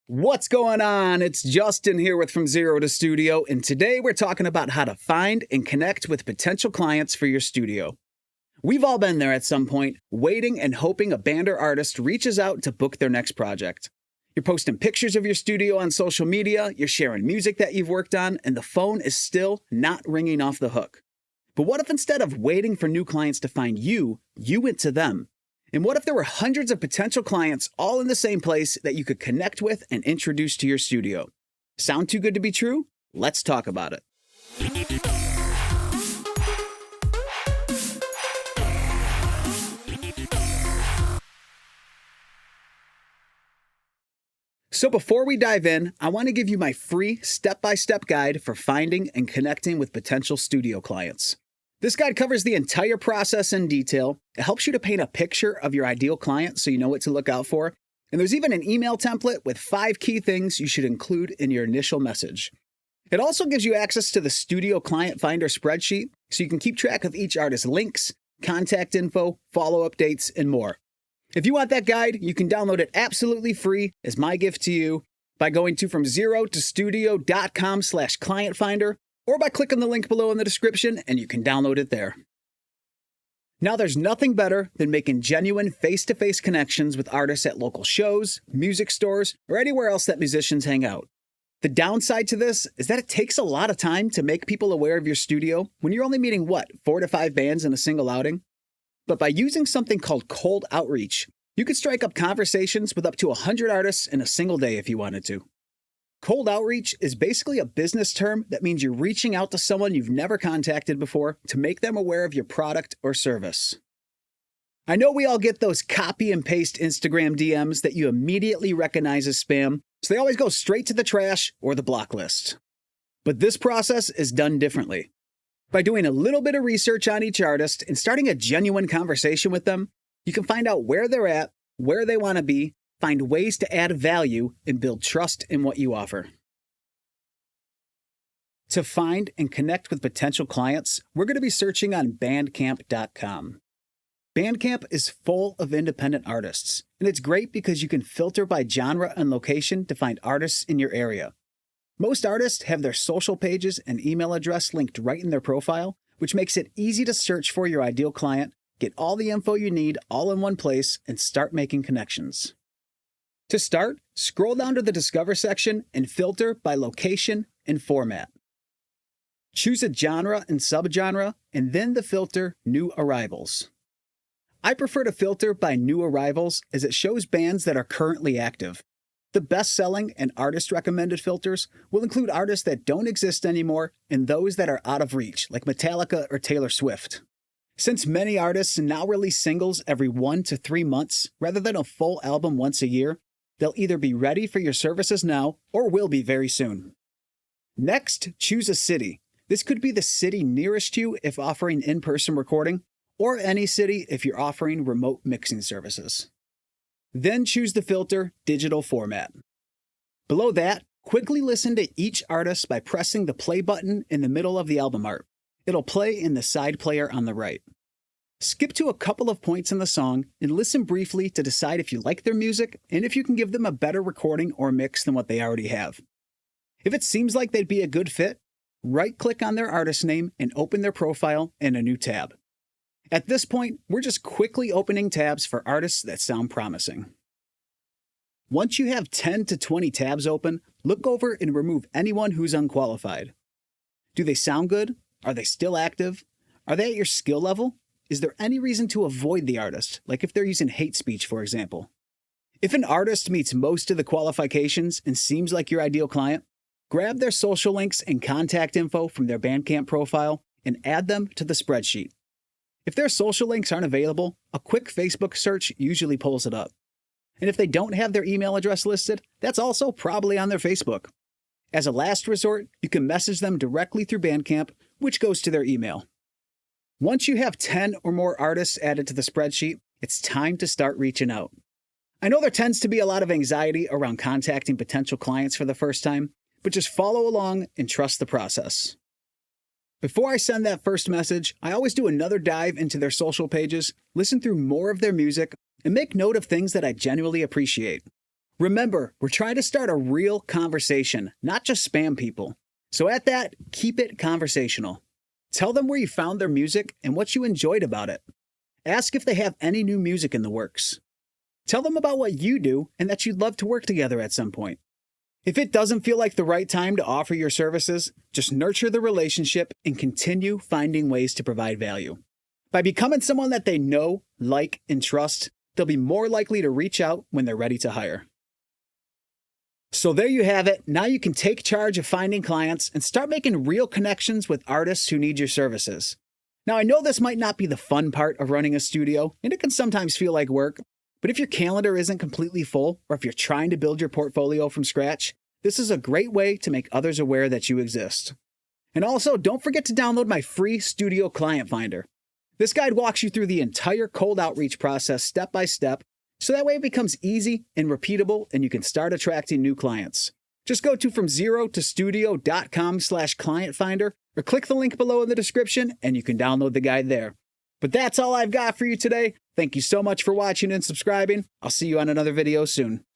What's going on? It's Justin here with From Zero to Studio, and today we're talking about how to find and connect with potential clients for your studio. We've all been there at some point, waiting and hoping a band or artist reaches out to book their next project. You're posting pictures of your studio on social media, you're sharing music that you've worked on, and the phone is still not ringing off the hook. But what if instead of waiting for new clients to find you, you went to them? And what if there were hundreds of potential clients all in the same place that you could connect with and introduce to your studio? Sound too good to be true? Let's talk about it. So before we dive in, I want to give you my free step-by-step guide for finding and connecting with potential studio clients. This guide covers the entire process in detail. It helps you to paint a picture of your ideal client so you know what to look out for. And there's even an email template with 5 key things you should include in your initial message. It also gives you access to the Studio Client Finder spreadsheet so you can keep track of each artist's links, contact info, follow-up dates, and more. If you want that guide, you can download it absolutely free as my gift to you by going to FromZeroToStudio.com/clientfinder, or by clicking the link below in the description and you can download it there. Now, there's nothing better than making genuine face-to-face connections with artists at local shows, music stores, or anywhere else that musicians hang out. The downside to this is that it takes a lot of time to make people aware of your studio when you're only meeting, 4 to 5 bands in a single outing? But by using something called cold outreach, you could strike up conversations with up to 100 artists in a single day if you wanted to. Cold outreach is basically a business term that means you're reaching out to someone you've never contacted before to make them aware of your product or service. I know we all get those copy and paste Instagram DMs that you immediately recognize as spam, so they always go straight to the trash or the block list. But this process is done differently. By doing a little bit of research on each artist and starting a genuine conversation with them, you can find out where they're at, where they want to be, find ways to add value, and build trust in what you offer. To find and connect with potential clients, we're going to be searching on Bandcamp.com. Bandcamp is full of independent artists, and it's great because you can filter by genre and location to find artists in your area. Most artists have their social pages and email address linked right in their profile, which makes it easy to search for your ideal client, get all the info you need all in one place, and start making connections. To start, scroll down to the Discover section and filter by location and format. Choose a genre and subgenre, and then the filter New Arrivals. I prefer to filter by New Arrivals as it shows bands that are currently active. The best-selling and artist-recommended filters will include artists that don't exist anymore and those that are out of reach, like Metallica or Taylor Swift. Since many artists now release singles every 1 to 3 months rather than a full album once a year, they'll either be ready for your services now or will be very soon. Next, choose a city. This could be the city nearest you if offering in-person recording, or any city if you're offering remote mixing services. Then choose the filter Digital Format. Below that, quickly listen to each artist by pressing the play button in the middle of the album art. It'll play in the side player on the right. Skip to a couple of points in the song and listen briefly to decide if you like their music and if you can give them a better recording or mix than what they already have. If it seems like they'd be a good fit, right-click on their artist name and open their profile in a new tab. At this point, we're just quickly opening tabs for artists that sound promising. Once you have 10 to 20 tabs open, look over and remove anyone who's unqualified. Do they sound good? Are they still active? Are they at your skill level? Is there any reason to avoid the artist, like if they're using hate speech, for example? If an artist meets most of the qualifications and seems like your ideal client, grab their social links and contact info from their Bandcamp profile and add them to the spreadsheet. If their social links aren't available, a quick Facebook search usually pulls it up. And if they don't have their email address listed, that's also probably on their Facebook. As a last resort, you can message them directly through Bandcamp, which goes to their email. Once you have 10 or more artists added to the spreadsheet, it's time to start reaching out. I know there tends to be a lot of anxiety around contacting potential clients for the first time, but just follow along and trust the process. Before I send that first message, I always do another dive into their social pages, listen through more of their music, and make note of things that I genuinely appreciate. Remember, we're trying to start a real conversation, not just spam people. So at that, keep it conversational. Tell them where you found their music and what you enjoyed about it. Ask if they have any new music in the works. Tell them about what you do and that you'd love to work together at some point. If it doesn't feel like the right time to offer your services, just nurture the relationship and continue finding ways to provide value. By becoming someone that they know, like, and trust, they'll be more likely to reach out when they're ready to hire. So there you have it. Now you can take charge of finding clients and start making real connections with artists who need your services. Now, I know this might not be the fun part of running a studio, and it can sometimes feel like work, but if your calendar isn't completely full, or if you're trying to build your portfolio from scratch, this is a great way to make others aware that you exist. And also, don't forget to download my free Studio Client Finder. This guide walks you through the entire cold outreach process step by step, so that way it becomes easy and repeatable and you can start attracting new clients. Just go to FromZeroToStudio.com/client finder or click the link below in the description and you can download the guide there. But that's all I've got for you today. Thank you so much for watching and subscribing. I'll see you on another video soon.